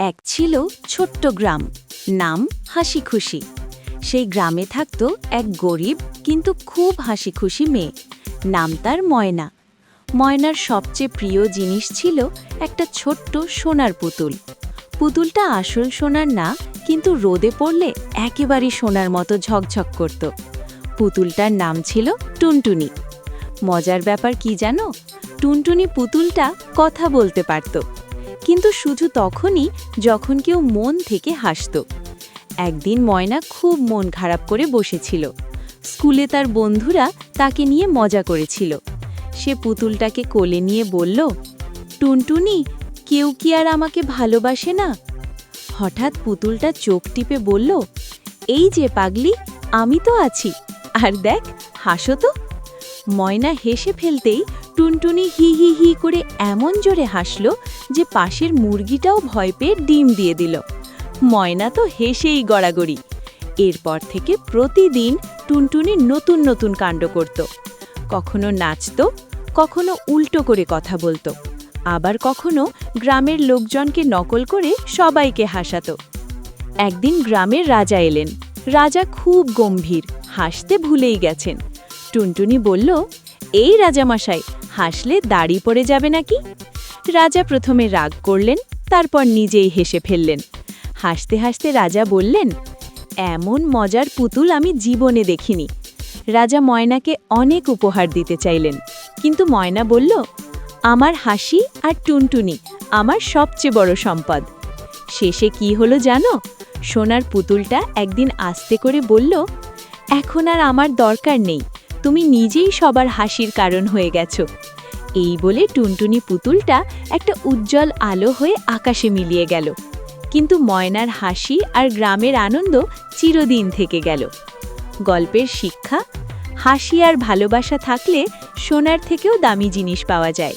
এক ছিল ছোট্ট গ্রাম, নাম হাসিখুশি। সেই গ্রামে থাকত এক গরিব কিন্তু খুব হাসিখুশি মেয়ে, নাম তার ময়না। ময়নার সবচেয়ে প্রিয় জিনিস ছিল একটা ছোট্ট সোনার পুতুল। পুতুলটা আসল সোনার না, কিন্তু রোদে পড়লে একেবারেই সোনার মতো ঝকঝক করত। পুতুলটার নাম ছিল টুনটুনি। মজার ব্যাপার কি জানো, টুনটুনি পুতুলটা কথা বলতে পারত, কিন্তু শুধু তখনই যখন কেউ মন থেকে হাসত। একদিন ময়না খুব মন খারাপ করে বসেছিল। স্কুলে তার বন্ধুরা তাকে নিয়ে মজা করেছিল। সে পুতুলটাকে কোলে নিয়ে বলল, টুনটুনি, কেউ কি আর আমাকে ভালোবাসে না? হঠাৎ পুতুলটা চোখ টিপে বলল, এই যে পাগলি, আমি তো আছি, আর দেখ, হাসো তো। ময়না হেসে ফেলতেই টুনটুনি হি হি হি করে এমন জোরে হাসল যে পাশের মুরগিটাও ভয় পেয়ে ডিম দিয়ে দিল। ময়না তো হেসেই গড়াগড়ি। এরপর থেকে প্রতিদিন টুনটুনি নতুন নতুন কাণ্ড করত। কখনো নাচত, কখনো উল্টো করে কথা বলতো, আবার কখনো গ্রামের লোকজনকে নকল করে সবাইকে হাসাতো। একদিন গ্রামের রাজা এলেন। রাজা খুব গম্ভীর, হাসতে ভুলেই গেছেন। টুনটুনি বলল, এই রাজামশাই, হাসলে দাড়ি পড়ে যাবে নাকি? রাজা প্রথমে রাগ করলেন, তারপর নিজেই হেসে ফেললেন। হাসতে হাসতে রাজা বললেন, এমন মজার পুতুল আমি জীবনে দেখিনি। রাজা ময়নাকে অনেক উপহার দিতে চাইলেন, কিন্তু ময়না বলল, আমার হাসি আর টুনটুনি আমার সবচেয়ে বড় সম্পদ। শেষে কি হলো জানো? সোনার পুতুলটা একদিন আস্তে করে বলল, এখন আর আমার দরকার নেই, তুমি নিজেই সবার হাসির কারণ হয়ে গেছো। এই বলে টুনটুনি পুতুলটা একটা উজ্জ্বল আলো হয়ে আকাশে মিলিয়ে গেল। কিন্তু ময়নার হাসি আর গ্রামের আনন্দ চিরদিন থেকে গেল। গল্পের শিক্ষা: হাসি আর ভালোবাসা থাকলে সোনার থেকেও দামি জিনিস পাওয়া যায়।